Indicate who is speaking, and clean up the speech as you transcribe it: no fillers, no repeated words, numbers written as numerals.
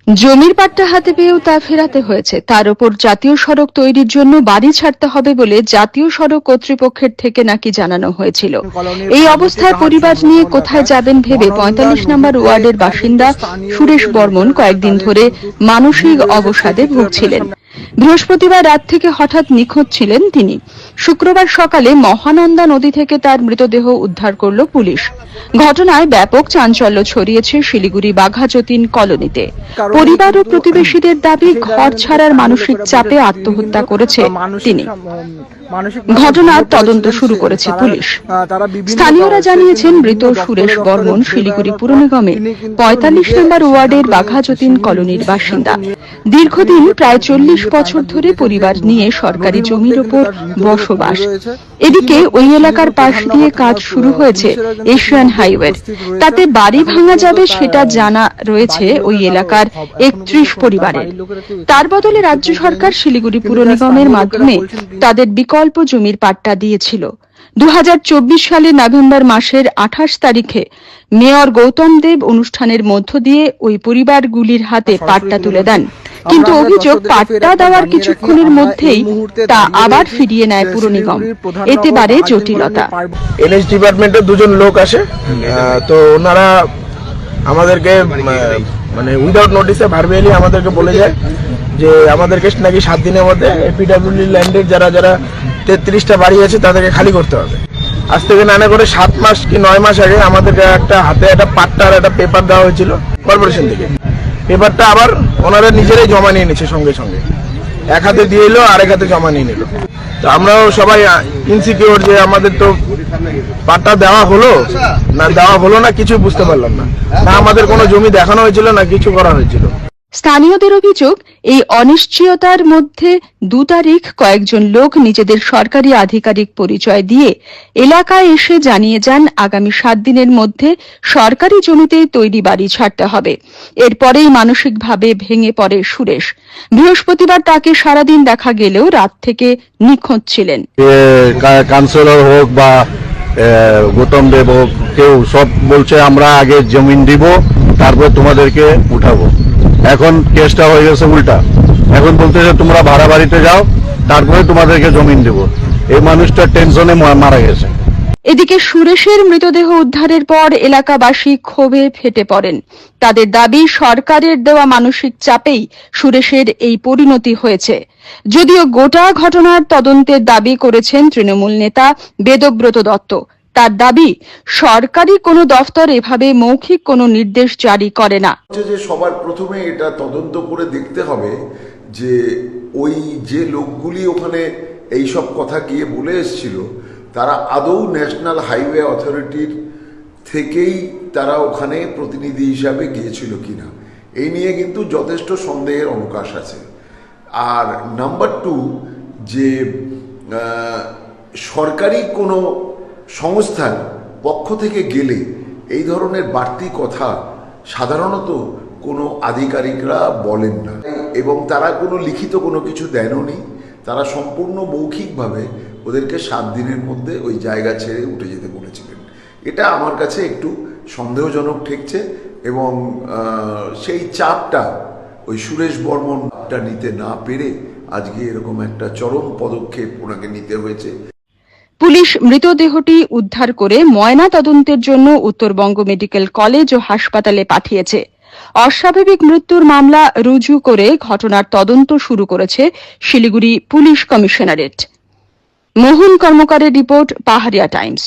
Speaker 1: জমির পাট্টা হাতে পেয়েও তা ফেরাতে হয়েছে। তার উপর জাতীয় সড়ক তৈরির জন্য বাড়ি ছাড়তে হবে বলে জাতীয় সড়ক কর্তৃপক্ষের থেকে নাকি জানানো হয়েছিল। এই অবস্থায় পরিবার নিয়ে কোথায় যাবেন ভেবে ৪৫ নম্বর ওয়ার্ডের বাসিন্দা সুরেশ বর্মন কয়েকদিন ধরে মানসিক অবসাদে ভুগছিলেন। বৃহস্পতিবার রাত থেকে হঠাৎ নিখোঁজ ছিলেন তিনি। শুক্রবার সকালে মহানন্দা নদী থেকে তার মৃতদেহ উদ্ধার করল পুলিশ। ঘটনায় ব্যাপক চাঞ্চল্য ছড়িয়েছে শিলিগুড়ি বাঘাযতীন কলোনিতে। পরিবার ও প্রতিবেশীদের দাবি, ঘর ছাড়ার মানসিক চাপে আত্মহত্যা করেছে তিনি। ঘটনার তদন্ত শুরু করেছে পুলিশ। স্থানীয়রা জানিয়েছেন, মৃত সুরেশ বর্মন শিলিগুড়ি পুর নিগমের ৪৫ নম্বর ওয়ার্ডের বাঘাযতীন কলোনির বাসিন্দা। দীর্ঘদিন প্রায় ৪০ বছর ধরে পরিবার নিয়ে সরকারি জমির ওপর বসবাস। এদিকে ওই এলাকার পাশ দিয়ে কাজ শুরু হয়েছে এশিয়ান হাইওয়ের। তাতে বাড়ি ভাঙা যাবে সেটা জানা রয়েছে ওই এলাকার ৩১ পরিবারের। তার বদলে রাজ্য সরকার শিলিগুড়ি পুর নিগমের মাধ্যমে তাদের বিকল্প জমির পাট্টা দিয়েছিল। ২০২৪ সালের নভেম্বর মাসের ২৮ তারিখে মেয়র গৌতম দেব অনুষ্ঠানের মধ্য দিয়ে ওই পরিবারগুলির হাতে পাট্টা তুলে দেন। কিন্তু অভিযোগ, পাট্টা দেওয়ার কিছুক্ষণের মধ্যেই তা আবার ফিরিয়ে নেয় পুর নিগম। এতে বাড়ে জটিলতা।
Speaker 2: এনএইচ ডিপার্টমেন্টের দুজন লোক আসে, তো ওনারা আমাদেরকে মানে উইদাউট নোটিসে ভার্বালি আমাদেরকে বলে যায় যে আমাদেরকে নাকি 7 দিনের মধ্যে এপিডব্লিউডি ল্যান্ডের যারা যারা 33টা বাড়ি আছে তাদেরকে খালি করতে হবে। আজ থেকে না করে 7 মাস কি 9 মাস আগে আমাদেরকে একটা হাতে একটা পাট্টার একটা পেপার দেওয়া হয়েছিল কর্পোরেশন থেকে। পেপারটা আবার ওনারা নিজেরাই জমা নিয়ে নিচ্ছে, সঙ্গে সঙ্গে এক হাতে দিয়ে এলো আর এক হাতে জমা নিয়ে নিল। তো আমরাও সবাই ইনসিকিউর যে আমাদের তো পাট্টা দেওয়া হলো না কিছু বুঝতে পারলাম না। না আমাদের কোনো জমি দেখানো হয়েছিল না কিছু করা হয়েছিল।
Speaker 1: স্থানীয়দের অভিযোগ, এই অনিশ্চয়তার মধ্যে ২ তারিখ কয়েকজন লোক নিজেদের সরকারি আধিকারিক পরিচয় দিয়ে এলাকায় এসে জানিয়ে যান আগামী ৭ দিনের মধ্যে সরকারি জমিতেই তৈরি বাড়ি ছাড়তে হবে। এরপরেই মানসিকভাবে ভেঙে পড়ে সুরেশ। বৃহস্পতিবার তাকে সারাদিন দেখা গেলেও রাত থেকে নিখোঁজ ছিলেন।
Speaker 3: কাউন্সিলর হোক বা গৌতম দেব হোক, কেউ সব বলছে আমরা আগে জমিন দিব তারপর তোমাদেরকে উঠাবো। এখন কেসটা হয়ে গেছে উল্টা। এখন বলতেছে তোমরা ভাড়া বাড়িতে যাও তারপরে তোমাদেরকে জমিন দেব। এই মানুষটা টেনশনে মারা গেছে।
Speaker 1: এদিকে সুরেশের মৃতদেহ উদ্ধারের পর এলাকাবাসী ক্ষোভে ফেটে পড়েন। তাদের দাবি, সরকারের দেওয়া মানসিক চাপেই সুরেশের এই পরিণতি হয়েছে। যদিও গোটা ঘটনার তদন্তের দাবি করেছেন তৃণমূল নেতা বেদব্রত দত্ত। তার দাবি, সরকারি কোনো দফতর এভাবে মৌখিক কোনো নির্দেশ জারি করে না।
Speaker 4: সবার প্রথমে এটা তদন্ত করে দেখতে হবে যে ওই যে লোকগুলি ওখানে এই সব কথা গিয়ে বলে এসেছিল তারা আদৌ ন্যাশনাল হাইওয়ে অথরিটির থেকেই তারা ওখানে প্রতিনিধি হিসাবে গিয়েছিল কিনা, এই নিয়ে কিন্তু যথেষ্ট সন্দেহের অবকাশ আছে। আর নাম্বার 2, যে সরকারি কোনো সংস্থার পক্ষ থেকে গেলে এই ধরনের বাড়তি কথা সাধারণত কোনো আধিকারিকরা বলেন না, এবং তারা কোনো লিখিত কোনো কিছু দেনওনি। তারা সম্পূর্ণ মৌখিকভাবে ওদেরকে 7 দিনের মধ্যে ওই জায়গা ছেড়ে উঠে যেতে বলেছিলেন। এটা আমার কাছে একটু সন্দেহজনক ঠেকছে, এবং সেই চাপটা ওই সুরেশ বর্মনটা নিতে না পেরে আজকে এরকম একটা চরম পদক্ষেপ ওনাকে নিতে হয়েছে।
Speaker 1: পুলিশ মৃতদেহটি উদ্ধার করে ময়না তদন্তের জন্য উত্তরবঙ্গ মেডিকেল কলেজ ও হাসপাতালে পাঠিয়েছে। অস্বাভাবিক মৃত্যুর মামলা রুজু করে ঘটনার তদন্ত শুরু করেছে শিলিগুড়ি পুলিশ কমিশনারেট। মোহন কর্মকারের রিপোর্ট, পাহাড়িয়া টাইমস।